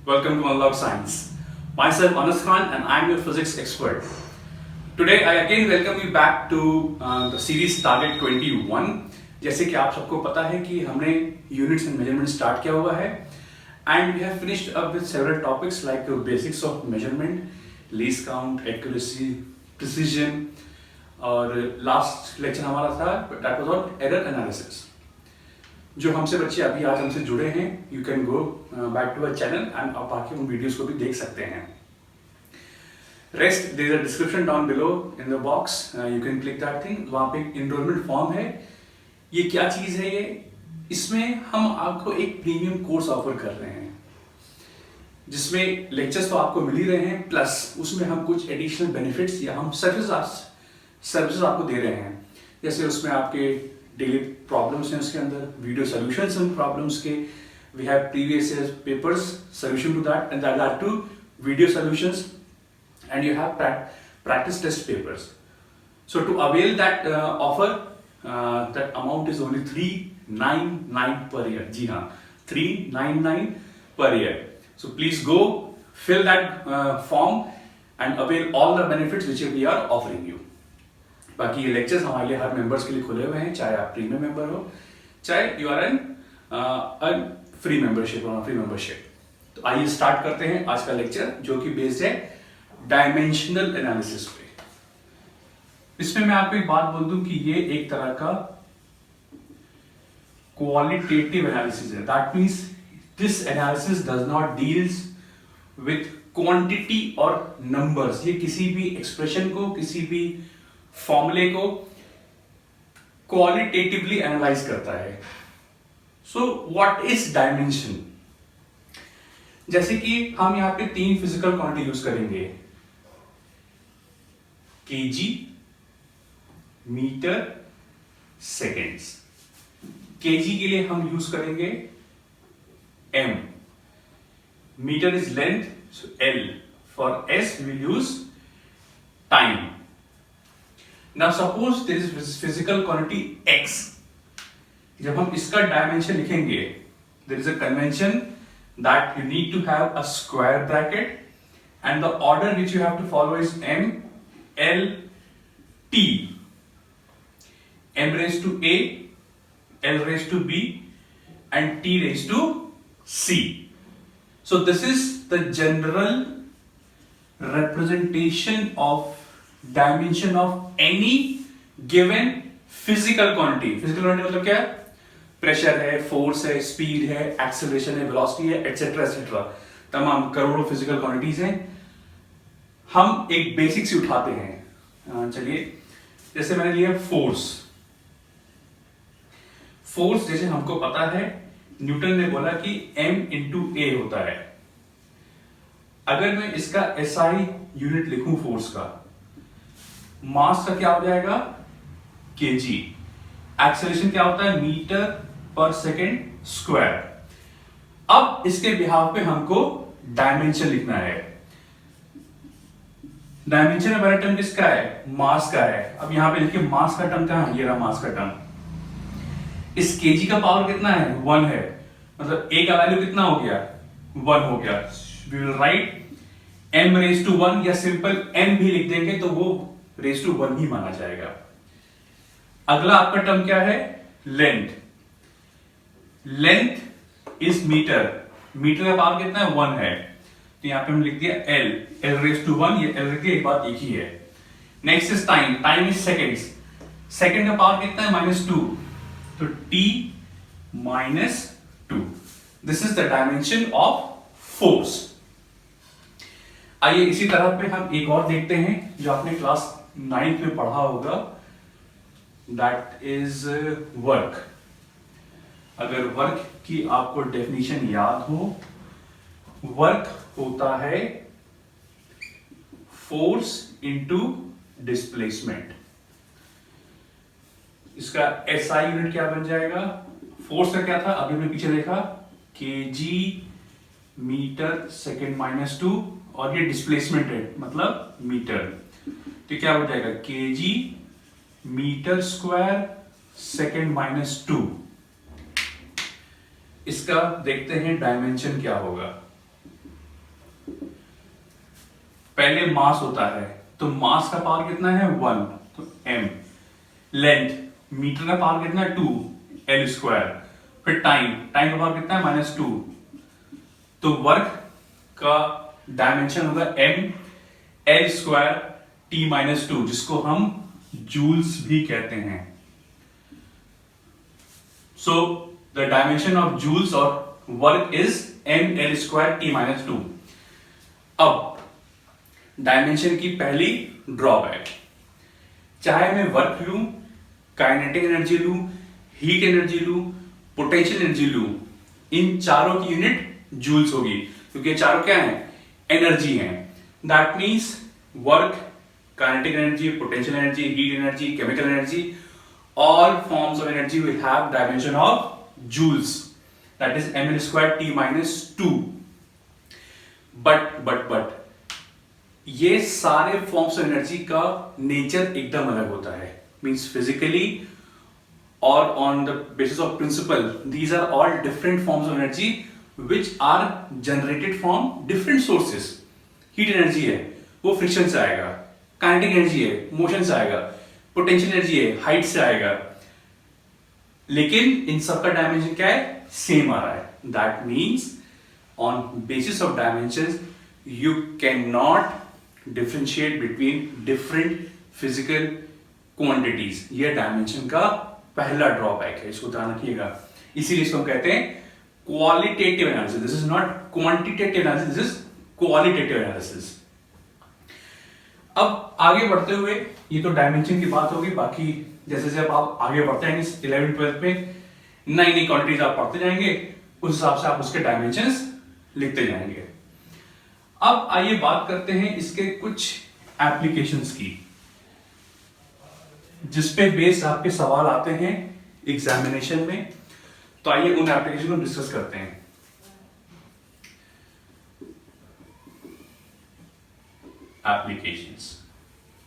Welcome to Unlock Science. Myself Anas Khan and I am your physics expert. Today I again welcome you back to the series Target 21. जैसे कि आप सबको पता है कि हमने units and measurement start किया हुआ है and we have finished up with several topics like basics of measurement, least count, accuracy, precision और last lecture हमारा था that was on error analysis. जो हमसे बच्चे अभी आज हमसे जुड़े हैं you can go back to our channel and आप आके उन वीडियोस को भी देख सकते हैं. Rest there is a description down below in the box, you can click that thing. वहाँ पे एक इनरोलमेंट फॉर्म है. ये क्या चीज़ है? ये इसमें हम आपको एक प्रीमियम कोर्स ऑफर कर रहे हैं जिसमें लेक्चर्स तो आपको मिल ही रहे हैं प्लस उसमें हम कुछ एडिशनल बेनिफिट्स या हम सर्विसेज आपको दे रहे हैं. जैसे उसमें आपके डेली प्रॉब्लम्स हैं, उसके अंदर वीडियो सॉल्यूशंस उन प्रॉब्लम्स के. We have previous year papers solution to that and that to video solutions and you have practice test papers. So to avail that offer that amount is only 399 per year. जी हाँ, 399 per year. So please go fill that form and avail all the benefits which we are offering you. बाकी ये lectures हमारे लिए हर members के लिए खुले हुए हैं, चाहे आप प्रीमियम मेंबर हो चाहे you are an free membership. तो आइए स्टार्ट करते हैं आज का लेक्चर जो कि बेस्ड है डायमेंशनल एनालिसिस पे. इसमें मैं आपको एक बात बोल दूं कि ये एक तरह का क्वालिटेटिव एनालिसिस है. That means this analysis does not deals with quantity और नंबर्स. ये किसी भी एक्सप्रेशन को, किसी भी फॉर्मूले को क्वालिटेटिवली एनालाइज करता है. So what is dimension? जैसे कि हम यहां पे 3 फिजिकल क्वांटिटी यूज करेंगे, केजी, मीटर, सेकेंड्स. केजी के लिए हम यूज करेंगे M. Metre is length, so L. For S we use time. Now suppose there is physical quantity x. जब हम इसका डायमेंशन लिखेंगे, there is a convention that you need to have a square bracket and the order which you have to follow is m, l, t. m raised to a, l raised to b and t raised to c. So this is the general representation of dimension of any given physical quantity. Physical quantity मतलब क्या है? Pressure है, force है, speed है, acceleration है, velocity है, etcetera etcetera. तमाम करोड़ों फिजिकल क्वांटिटीज हैं. हम एक बेसिक से उठाते हैं. चलिए, जैसे मैंने लिया फोर्स. फोर्स जैसे हमको पता है, न्यूटन ने बोला कि m इंटू ए होता है. अगर मैं इसका एसआई यूनिट लिखूं फोर्स का, मास का क्या हो जाएगा? केजी. एक्सेलरेशन क्या होता है? मीटर पर सेकेंड स्क्वायर. अब इसके बिहाफ पे हमको डायमेंशन लिखना है. डायमेंशन में पहला टर्म किसका है? मास का है. अब यहां पे लिखिए मास का टर्म कहां है? ये रहा मास का टर्म. इस केजी का पावर कितना है? 1 है. मतलब ए का वैल्यू कितना हो गया? 1 हो गया. We will write m raise to 1 या सिंपल m भी लिख देंगे तो वो रेज टू 1 ही माना जाएगा. अगला आपका टर्म क्या है? Length. Length is metre. Metre का पावर कितना है? 1 है. तो यहां पे हम लिख दिया l. l रेज टू 1, ये l की एक बात एक ही है. Next is time. Time is seconds. Second का पावर कितना है? -2. तो t -2. This is the dimension of force. आइए इसी तरह पे हम एक और देखते हैं जो आपने क्लास 9th में पढ़ा होगा. That is work. अगर वर्क की आपको डेफिनेशन याद हो, वर्क होता है फोर्स इनटू डिस्प्लेसमेंट. इसका एसआई यूनिट क्या बन जाएगा? फोर्स का क्या था? अभी हमने पीछे देखा, केजी मीटर सेकेंड -2 और ये डिस्प्लेसमेंट है मतलब मीटर. तो क्या हो जाएगा? Kg metre square second -2. इसका देखते हैं डायमेंशन क्या होगा. पहले मास होता है, तो मास का पावर कितना है 1, तो m। लेंथ, मीटर का पावर कितना है 2, l स्क्वायर। फिर टाइम का पावर कितना है -2, तो वर्क का डायमेंशन होगा m l स्क्वायर t-2, जिसको हम जूल्स भी कहते हैं। So the dimension of joules और work is m l square t-2। अब डायमेंशन की पहली ड्रॉबैक, चाहे मैं वर्क लूं, काइनेटिक एनर्जी लूं, हीट एनर्जी लूं, पोटेंशियल एनर्जी लूं, इन चारों की यूनिट जूल्स होगी, क्योंकि ये चारों क्या हैं, एनर्जी हैं। That means work, kinetic energy, potential energy, heat energy, chemical energy, all forms of energy will have dimension of joules, that is ml square t-2। but ये सारे फॉर्म्स ऑफ एनर्जी का नेचर एकदम अलग होता है, means physically और on the basis of principle, these are all different forms of energy which are generated from different sources. Heat energy है, वो फ्रिक्शन से आएगा, काइनेटिक एनर्जी है, मोशन से आएगा, पोटेंशियल एनर्जी है, हाइट से आएगा, लेकिन इन सबका डायमेंशन क्या है, सेम आ रहा है। That means on basis of dimensions you can not differentiate between different physical quantities. ये डायमेंशन का पहला ड्रॉबैक है, इसको ध्यान रखिएगा। इसीलिए इसको हम कहते हैं qualitative analysis. This is not quantitative analysis, this is qualitative analysis. अब आगे बढ़ते हुए, ये तो डायमेंशन की बात होगी, बाकी जैसे जैसे आप आगे बढ़ते हैं 11th-12th में नई नई क्वांटिटीज आप पढ़ते जाएंगे, उस हिसाब से आप उसके डायमेंशंस लिखते जाएंगे। अब आइए बात करते हैं इसके कुछ एप्लीकेशंस की, जिसपे बेस्ड आपके सवाल आते हैं एग्जामिनेशन में। तो आइए उन एप्लीकेशन को डिस्कस करते हैं। एप्लीकेशंस,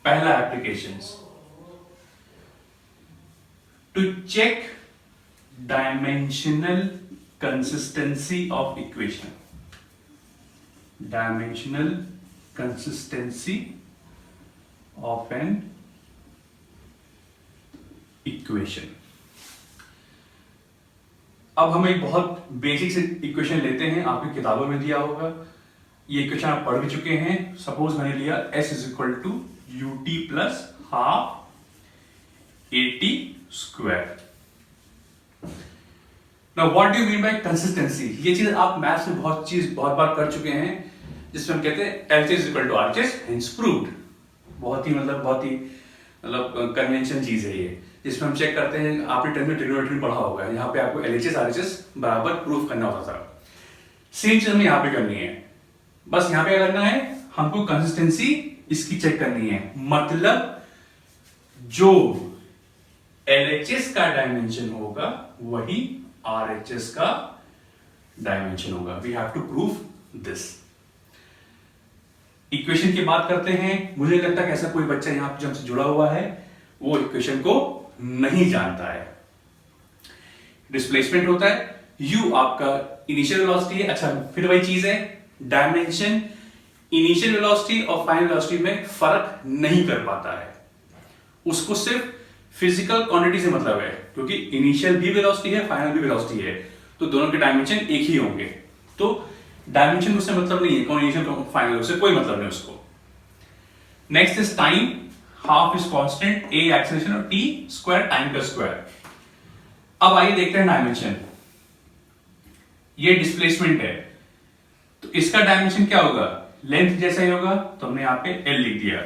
पहला applications, to check dimensional consistency of equation. Dimensional consistency of an equation. अब हम एक बहुत बेसिक से इक्वेशन लेते हैं, आपकी किताबों में दिया होगा, ये इक्वेशन आप पढ़ भी चुके हैं। सपोज मैंने लिया s is equal to ut plus half at square. Now what do you mean by consistency? ये चीज आप मैथ्स में बहुत बार कर चुके हैं, जिसमें हम कहते हैं LHS is equal to RHS, hence proved. बहुत ही कन्वेंशन चीज है ये, जिसमें हम चेक करते हैं, आपने 10th में ट्रिग्नोमेट्री पढ़ा होगा, यहाँ पे आपको LHS RHS बराबर प्रूफ करना होता था। सेम चीज हमें यहाँ पे करनी है, बस यहाँ पे क्या करना है, हमको कंसिस्टेंसी इसकी चेक करनी है। मतलब जो LHS का डायमेंशन होगा वही RHS का डायमेंशन होगा। We have to prove this. Equation की बात करते हैं। मुझे लगता है कि ऐसा कोई बच्चा यहां पे हमसे जुड़ा हुआ है वो इक्वेशन को नहीं जानता है। डिस्प्लेसमेंट होता है, u आपका इनिशियल वेलोसिटी है। अच्छा, फिर वही चीज है, डायमेंशन इनिशियल वेलोसिटी और फाइनल वेलोसिटी में फर्क नहीं कर पाता है, उसको सिर्फ फिजिकल क्वांटिटी से मतलब है, क्योंकि इनिशियल भी वेलोसिटी है, फाइनल भी वेलोसिटी है, तो दोनों के डायमेंशन एक ही होंगे। तो डायमेंशन उससे मतलब नहीं है, कौन इनिशियल कौन फाइनल, उससे कोई मतलब नहीं उसको। Next is time, half is constant, a acceleration और t स्क्वायर टाइम का स्क्वायर। अब आइए देखते हैं डायमेंशन। ये डिस्प्लेसमेंट है, तो इसका डायमेंशन क्या होगा, लेंथ जैसा ही होगा, तो हमने यहाँ पे l लिख दिया।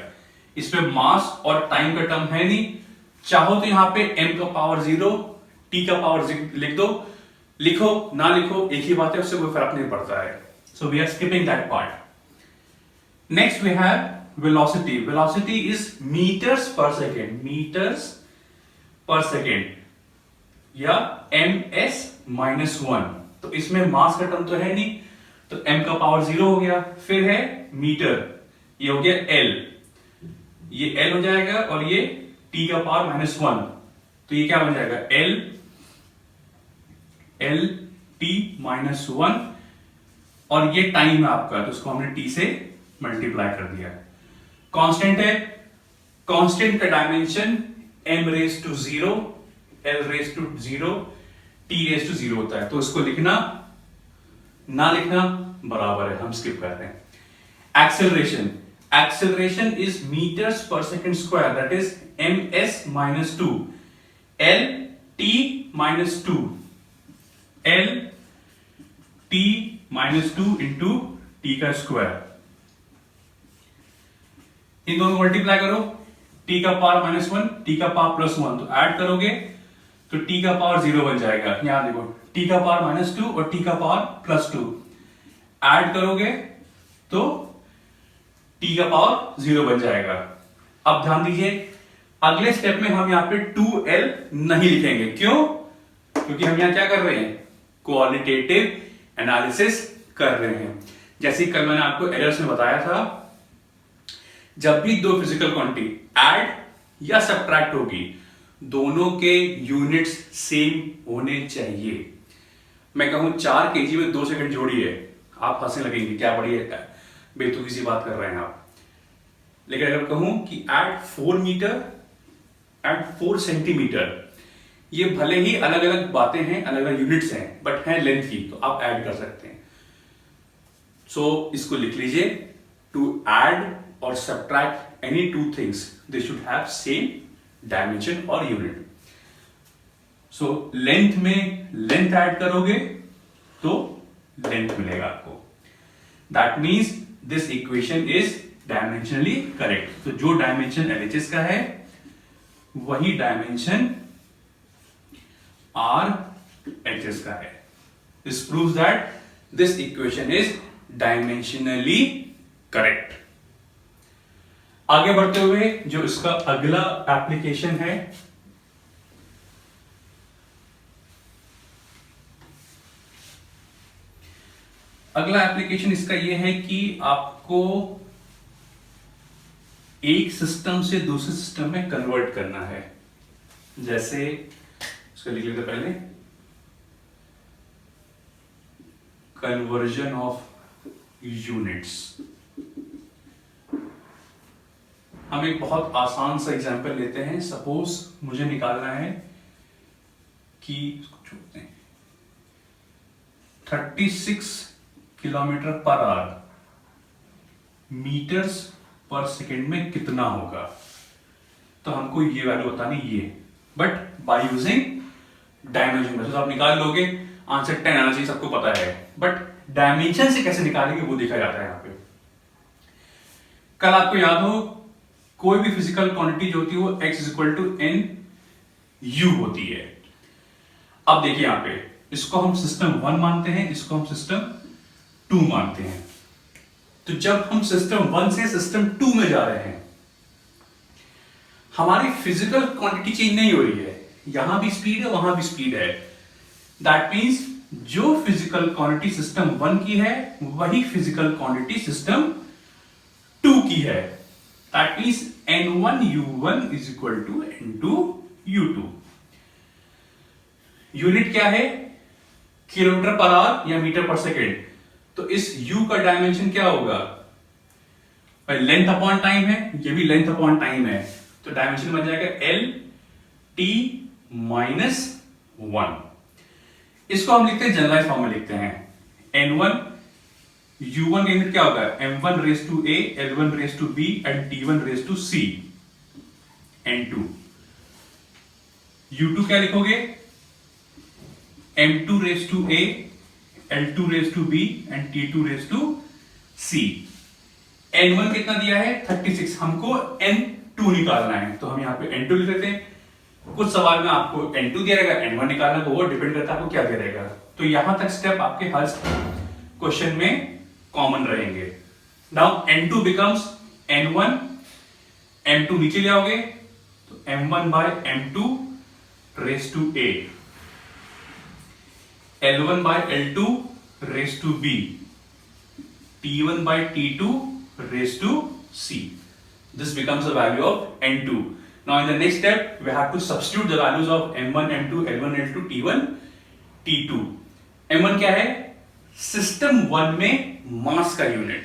इसमें मास और टाइम का टर्म है नहीं, चाहो तो यहाँ पे m का पावर 0 t का पावर लिख दो, लिखो ना लिखो एक ही बात है, उससे कोई फर्क नहीं पड़ता है। So we are skipping that part. Next we have velocity. Velocity is metres per second, metres per second या ms-1। तो इसमें मास का टर्म तो है नहीं, तो m का पावर 0 हो गया, फिर है मीटर, ये हो गया l, ये l हो जाएगा, और ये t का पावर -1, तो ये क्या बन जाएगा l t -1, और ये टाइम है आपका, तो उसको हमने t से मल्टीप्लाई कर दिया। कांस्टेंट है, कांस्टेंट का dimension m raise to 0, l raise to 0, t raise to 0 होता है, तो इसको लिखना ना लिखना बराबर है, हम स्किप करते हैं। Acceleration, acceleration is metres per second square, that is ms minus 2, l t minus 2, l t minus 2 into t का स्क्वायर। इन दोनों को मल्टीप्लाई करो, t का पावर माइनस 1, t का पावर प्लस 1, तो ऐड करोगे तो t का पावर 0 बन जाएगा। यहां देखो t का पावर माइनस 2 और t का पावर प्लस 2, ऐड करोगे तो t का पावर 0 बन जाएगा। अब ध्यान दीजिए, अगले स्टेप में हम यहां पे 2l नहीं लिखेंगे। क्यों? क्योंकि हम यहां क्या कर रहे हैं, क्वालिटेटिव एनालिसिस कर रहे हैं। जैसे कल मैंने आपको एरर्स में बताया था, जब भी दो फिजिकल क्वांटिटी ऐड या सब्ट्रैक्ट होगी, दोनों के यूनिट्स सेम होने चाहिए। मैं कहूं 4 kg में 2 सेकंड जोड़ी है, आप हंसने लगेंगे, क्या बड़ी है, बेतुकी सी बात कर रहे हैं आप। लेकिन अगर कहूं कि एट 4 मीटर, एट 4 सेंटीमीटर, ये भले ही अलग अलग बातें हैं, अलग अलग यूनिट्स हैं, बट हैं लेंथ की, तो आप ऐड कर सकते हैं। सो इसको लिख लीजिए, टू ऐड और subtract any two things, they should have same dimension और यूनिट। सो लेंथ में लेंथ ऐड करोगे तो लेंथ मिलेगा आपको। That means this equation is dimensionally correct. तो जो डायमेंशन एलएचएस का है वही डायमेंशन आरएचएस का है। This proves that this equation is dimensionally correct. आगे बढ़ते हुए जो इसका अगला एप्लीकेशन है, अगला एप्लीकेशन इसका यह है कि आपको एक सिस्टम से दूसरे सिस्टम में कन्वर्ट करना है। जैसे इसको लिख लेते पहले, कन्वर्जन ऑफ यूनिट्स। हम एक बहुत आसान सा एग्जांपल लेते हैं। सपोज मुझे निकालना है कि 36 kilometre per hour metres per second में कितना होगा। तो हमको ये वैल्यू बतानी ये, बट बाय यूजिंग डायमेंशन। वैसे तो आप निकाल लोगे, आंसर 10 आना चाहिए, सबको पता है, बट डायमेंशन से कैसे निकालेंगे वो देखा जाता है यहां पे। कल आपको याद हो, कोई भी फिजिकल क्वांटिटी जो होती है वो x equal to n u होती है। अब देखिए यहां पे, इसको हम सिस्टम 1 मानते हैं, इसको हम सिस्टम 2 मानते हैं। तो जब हम सिस्टम 1 से सिस्टम 2 में जा रहे हैं, हमारी फिजिकल क्वांटिटी चेंज नहीं हो रही है, यहां भी स्पीड है वहां भी स्पीड है। दैट मीन्स जो फिजिकल क्वांटिटी सिस्टम 1 की है वही फिजिकल क्वांटिटी सिस्टम 2 की है। That means n1 u1 is equal to n2 u2। Unit क्या है, किलोमीटर पर आवर या मीटर पर सेकेंड। तो इस u का डायमेंशन क्या होगा, भाई लेंथ अपॉन टाइम है, ये भी लेंथ अपॉन टाइम है, तो डायमेंशन बन जाएगा l t माइनस 1। इसको हम लिखते हैं जनरलाइज फॉर्म में लिखते हैं, n1 u1 का यूनिट क्या होगा, m1 raise to a, l1 raise to b and t1 raise to c। n2 u2 क्या लिखोगे, m2 raise to a, l2 raise to b and t2 raise to c। n1 कितना दिया है 36, हमको n2 निकालना है, तो हम यहां पे n2 लिख लेते हैं। कुछ सवाल में आपको n2 दिया रहेगा, n1 निकालना, तो वो डिपेंड करता है आपको क्या दिया रहेगा। तो यहां तक स्टेप आपके हर क्वेश्चन में कॉमन रहेंगे। Now n2 becomes n1, m2 नीचे ले आओगे तो m1 by m2 raise to a, l1 by l2 raise to b, t1 by t2 raise to c। This becomes the value of n2. Now in the next step we have to substitute the values of m1, m2, l1, l2, t1, t2। m1 क्या है, system 1 में मास का unit,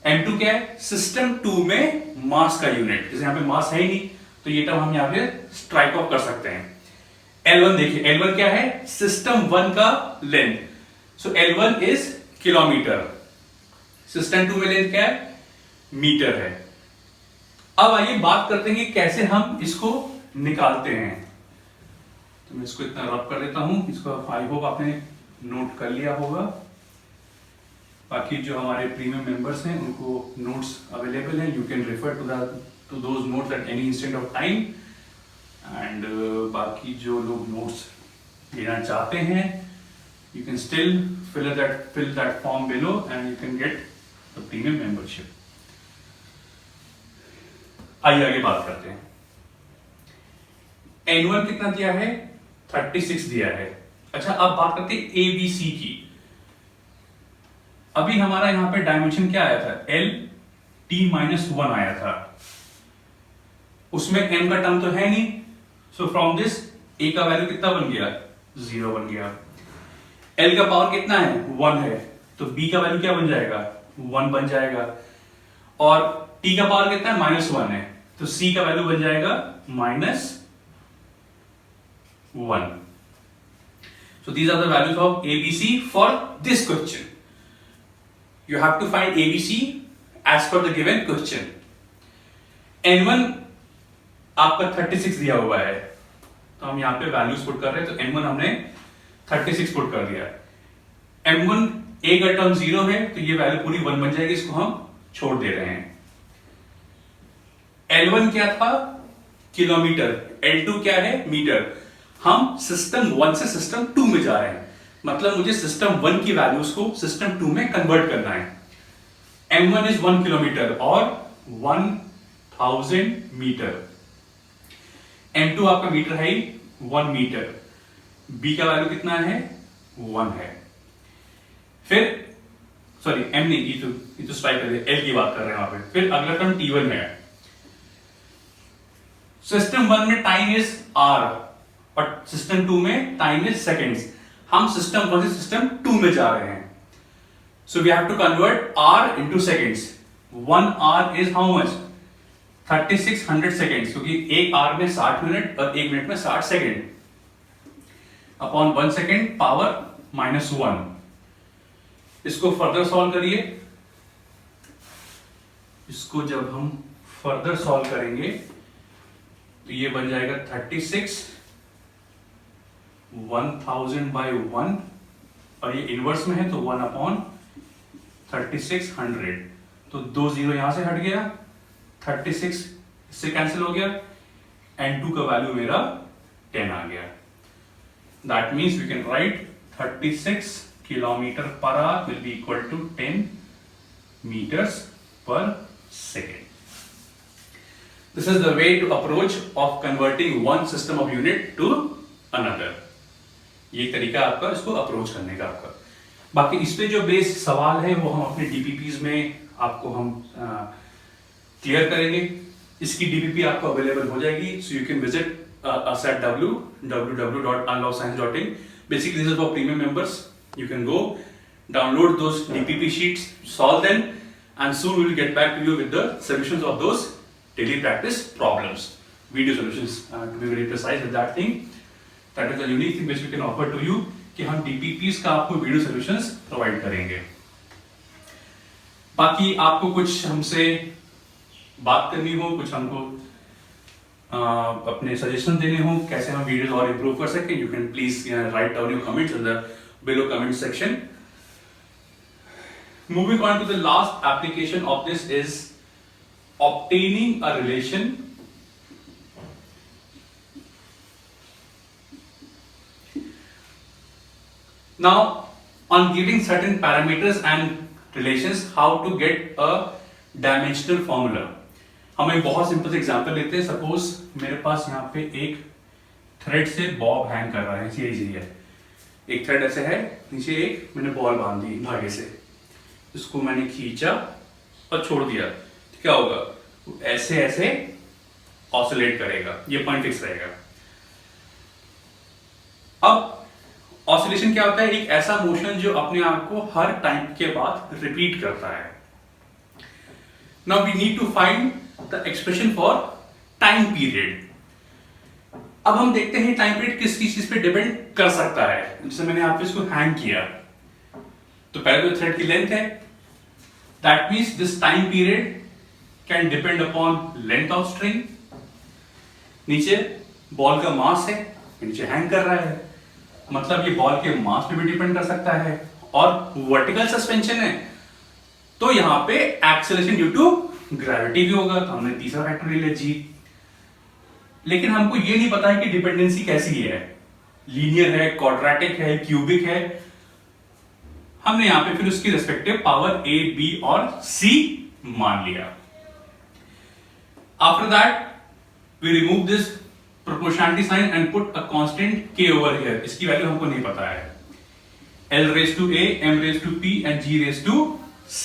m2 क्या है? System 2 में मास का unit. जैसे यहां पे मास है ही नहीं तो ये टर्म हम यहां पे स्ट्राइक ऑफ कर सकते हैं। L1 देखिए, L1 क्या है? सिस्टम 1 का length. So L1 is kilometre. System 2 में लेंथ क्या है? मीटर है। अब आइए बात करते हैं कि कैसे हम इसको निकालते हैं। तो मैं इसको इतना रब कर देता हूं, इसको आई होप आपने नोट कर लिया होगा। बाकी जो हमारे प्रीमियम मेंबर्स हैं उनको नोट्स अवेलेबल हैं, you can refer to those notes at any instant of time. And बाकी जो लोग नोट्स लेना चाहते हैं, यू कैन स्टिल fill that form below and you can get the premium membership. आइए आगे बात करते हैं। N1 कितना दिया है? 36 दिया है। अच्छा, अब बात करते हैं ABC की। अभी हमारा यहां पे डायमेंशन क्या आया था? LT-1 आया था। उसमें m का टर्म तो है नहीं, सो फ्रॉम दिस a का वैल्यू कितना बन गया? 0 बन गया। L का पावर कितना है? 1 है, तो B का वैल्यू क्या बन जाएगा? 1 बन जाएगा। और T का पावर कितना है? -1 है, तो C का वैल्यू बन जाएगा -1। So these are the values of ABC for this question. You have to find ABC as per the given question. N1 आपका 36 दिया हुआ है, तो हम यहाँ पे वैल्यूज पुट कर रहे हैं, तो N1 हमने 36 पुट कर दिया। M1 A का टर्म 0 है, तो ये वैल्यू पूरी 1 बन जाएगी, इसको हम छोड़ दे रहे हैं। L1 क्या था? किलोमीटर। L2 क्या है? मीटर। हम सिस्टम 1 से सिस्टम 2 में जा रहे हैं, मतलब मुझे सिस्टम 1 की वैल्यूज को सिस्टम 2 में कन्वर्ट करना है। M1 इज 1 किलोमीटर और 1000 मीटर। M2 आपका मीटर है 1 मीटर। B का वैल्यू कितना है? 1 है। फिर सॉरी M नहीं, ये तो स्ट्राइक कर दिया, L की बात कर रहे हैं वहां पे। फिर अगला टर्म T1 है। सिस्टम 1 में टाइम इज आवर और सिस्टम 2 में टाइम इज सेकेंड्स। हम सिस्टम 1 से सिस्टम 2 में जा रहे हैं, so we have to convert hour into seconds. 1 hour is how much? 3600 seconds, क्योंकि एक आवर में 60 मिनट और 1 मिनट में 60 सेकेंड अपॉन 1 सेकेंड पावर -1। इसको फर्दर सॉल्व करिए। इसको जब हम फर्दर सॉल्व करेंगे तो ये बन जाएगा 36 1000/1, और ये इनवर्स में है तो 1/3600। तो 2 0 यहां से हट गया, 36 इससे कैंसिल हो गया, N2 का वैल्यू मेरा 10 आ गया। That means we can write 36 kilometer per hour will be equal to 10 meters per second. This is the way to approach of converting one system of unit to another. ये तरीका आपका इसको approach करने का आपका। बाकी इस पे जो बेस सवाल है वो हम अपने DPPs में आपको हम क्लियर करेंगे। इसकी DPP आपको अवेलेबल हो जाएगी, so you can visit us at www.unlockscience.in. Basically, this is for premium members. You can go download those DPP sheets, solve them, and soon we will get back to you with the solutions of those daily practice problems. Video solutions, to be very precise with that thing. That is the unique thing which we can offer to you, कि हम DPPs का आपको video solutions provide करेंगे। बाकी आपको कुछ हमसे बात करनी हो, कुछ हमको अपने सजेशन देने हो कैसे हम वीडियोस और इंप्रूव कर सकें, you can please write down your comments in the below comment section. Moving on to the last application of this is obtaining a relation now on giving certain parameters and relations, how to get a dimensional formula. हम एक बहुत simple से example लेते हैं। Suppose मेरे पास यहाँ पे एक थ्रेड से बॉब हैंग कर रहा है, यही है, एक थ्रेड ऐसे है, नीचे एक मैंने बॉल बांध दी धागे से, इसको मैंने खींचा और छोड़ दिया, तो क्या होगा? ऐसे ऐसे ऑसिलेट करेगा, ये पॉइंट फिक्स रहेगा। अब ऑसिलेशन क्या होता है? एक ऐसा मोशन जो अपने आप को हर टाइम के बाद रिपीट करता है। Now we need to find the expression for time period. अब हम देखते हैं टाइम पीरियड किस चीज पे डिपेंड कर सकता है। जैसे मैंने यहाँ पे इसको हैंग किया, तो पहले तो थ्रेड की लेंथ है, that means this time period can depend upon length of string. नीचे बॉल का मास है, नीचे हैंग कर रहा है, मतलब ये बॉल के मास पे भी डिपेंड कर सकता है। और वर्टिकल सस्पेंशन है तो यहां पे एक्सेलरेशन ड्यू टू ग्रेविटी भी होगा, तो हमने तीसरा फैक्टर ले लिया जी। लेकिन हमको ये नहीं पता है कि डिपेंडेंसी कैसी है, लीनियर है, क्वाड्रेटिक है, क्यूबिक है। हमने यहां पे फिर उसकी रेस्पेक्टिव पावर ए, बी और सी मान लिया। After that we remove this proportionality sign and put a constant k over here. इसकी वैल्यू हमको नहीं पता है, L raised to A, M raised to P and G raised to C.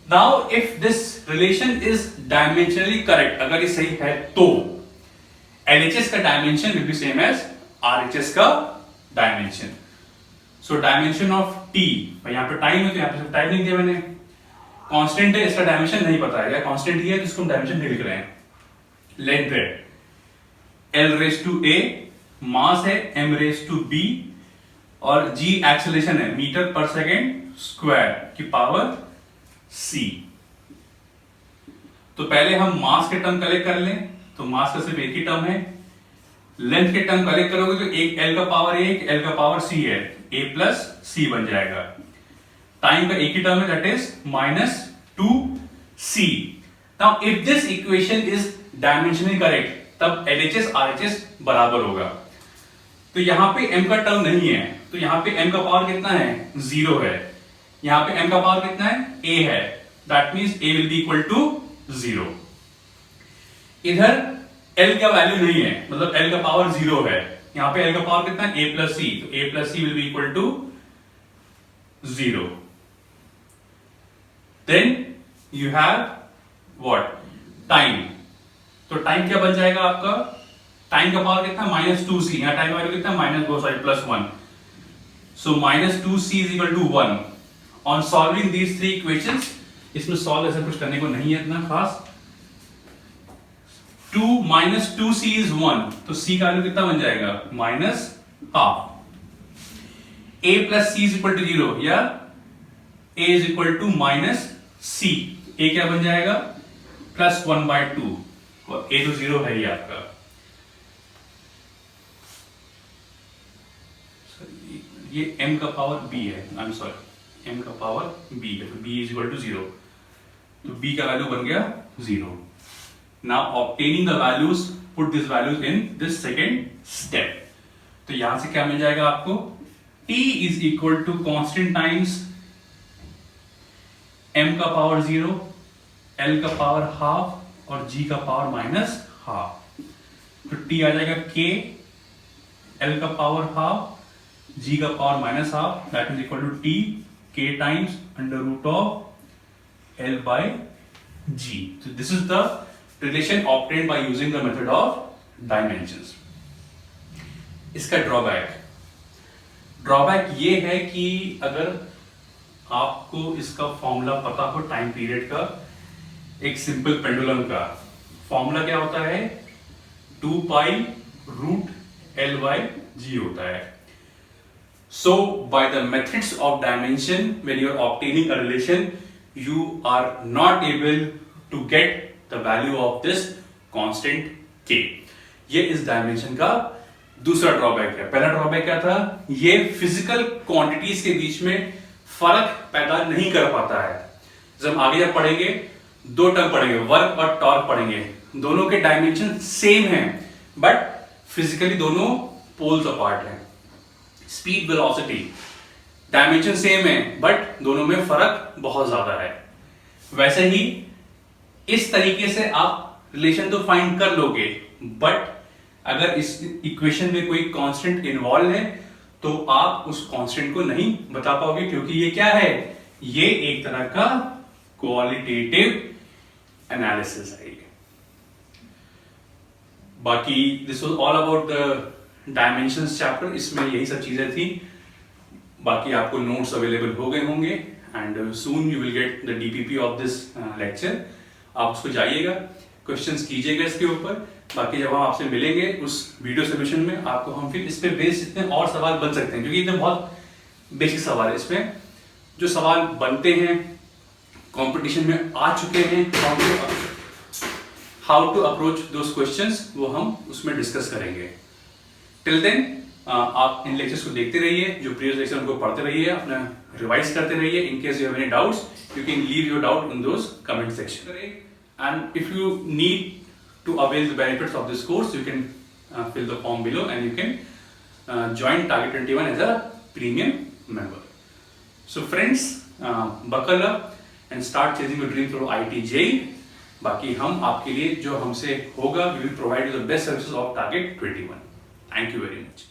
Now if this relation is dimensionally correct, अगर ये सही है तो LHS का dimension will be same as RHS का dimension. So dimension of T, यहाँ पे time है तो यहाँ पे सिर्फ टाइम लिख दिया मैंने, कांस्टेंट है इसका डायमेंशन नहीं पता है, या कांस्टेंट ही है जिसको हम डायमेंशन नहीं लिख रहे हैं। लेंथ है L raised to A, मास है M raised to B और G एक्सेलरेशन है मीटर पर सेकेंड स्क्वायर की पावर C। तो पहले हम मास के टर्म कलेक्ट कर लें, तो मास का सिर्फ एक ही टर्म है। लेंथ के टर्म कलेक्ट करोगे तो एक L का पावर A, एक L का पावर C है, A प्लस C बन जाएगा। टाइम का एक ही टर्म है, that is -2C। Now if this equation is dimensionally correct तब LHS RHS बराबर होगा। तो यहां पे m का टर्म नहीं है, तो यहां पे m का पावर कितना है, 0 है। यहां पे m का पावर कितना है, a है, that means a will be equal to 0। इधर l का वैल्यू नहीं है, मतलब l का पावर 0 है। यहां पे l का पावर कितना है, a प्लस सी, तो a plus c will be equal to 0। Then you have what, time. तो टाइम क्या बन जाएगा आपका, टाइम का पावर कितना, -2c, यहाँ टाइम वैल्यू कितना, +1। So -2c is equal to 1। On solving these three equations, इसमें सॉल्व ऐसा कुछ करने को नहीं है इतना खास। 2 इज 1, तो c का वैल्यू कितना बन जाएगा, -½ a plus c is equal to 0, या a is equal to -c। a क्या बन जाएगा, +1/2, और a तो 0 है ही आपका। ये m का पावर b है, आई एम सॉरी, m का पावर b है, तो b इज इक्वल टू 0, तो b का वैल्यू बन गया 0। Now obtaining the values, put this values in this second step. तो यहां से क्या मिल जाएगा आपको, t इज इक्वल टू कांस्टेंट टाइम्स m का पावर 0, l का पावर ½ और g का पावर -½ तो t आ जाएगा k, l का पावर ½, g का power -½ that is equal to t k times √of l by g। So this is the relation obtained by using the method of dimensions. इसका drawback ये है कि अगर आपको इसका फॉर्मूला पता हो टाइम पीरियड का, एक सिंपल पेंडुलम का फॉर्मूला क्या होता है, 2π√L/g होता है। So by the methods of dimension, when you are obtaining a relation, you are not able to get the value of this constant k. ये इस डायमेंशन का दूसरा ड्रॉबैक है। पहला ड्रॉबैक क्या था, ये फिजिकल क्वांटिटीज के बीच में फर्क पैदा नहीं कर पाता है। जब हम आगे जब पढ़ेंगे, दो टर्म पढ़ेंगे, वर्क और टॉर्क पढ़ेंगे, दोनों के डायमेंशन सेम हैं, बट फिजिकली दोनों पोल्स अपार्ट हैं। स्पीड, वेलोसिटी, डायमेंशन सेम है, बट दोनों में फर्क बहुत ज्यादा है। वैसे ही इस तरीके से आप रिलेशन तो फाइंड कर लोगे, बट अगर इस इक्वेशन में कोई कांस्टेंट इन्वॉल्व है तो आप उस कांस्टेंट को नहीं बता पाओगे, क्योंकि ये क्या है, ये एक तरह का क्वालिटेटिव एनालिसिस है। बाकी this was all about the dimensions chapter, इसमें यही सब चीजें थी। बाकी आपको नोट्स अवेलेबल हो गए होंगे, and soon you will get the DPP of this lecture. आप उसको जाइएगा, क्वेश्चंस कीजिएगा इसके ऊपर। बाकी जब हम आपसे मिलेंगे उस वीडियो सोल्यूशन में, आपको हम फिर इस पे बेस्ड इतने और सवाल बन सकते हैं, क्योंकि इतने बहुत बेसिक सवाल है। इसमें जो सवाल बनते हैं, कंपटीशन में आ चुके हैं, how to approach those questions, वो हम उसमें डिस्कस करेंगे। टिल देन आप इन लेक्चर्स को देखते रहिए, जो प्रीवियस लेक्चर उनको पढ़ते रहिए, अपना रिवाइज करते रहिए। In case you have any doubts, you can leave your doubt in those comment section. And if you need to avail the benefits of this course, you can fill the form below and you can join Target 21 as a premium member. So friends, buckle up and start chasing your dream through IIT JEE. बाकी हम आपके लिए जो हमसे होगा, we will provide you the best services of Target 21. Thank you very much.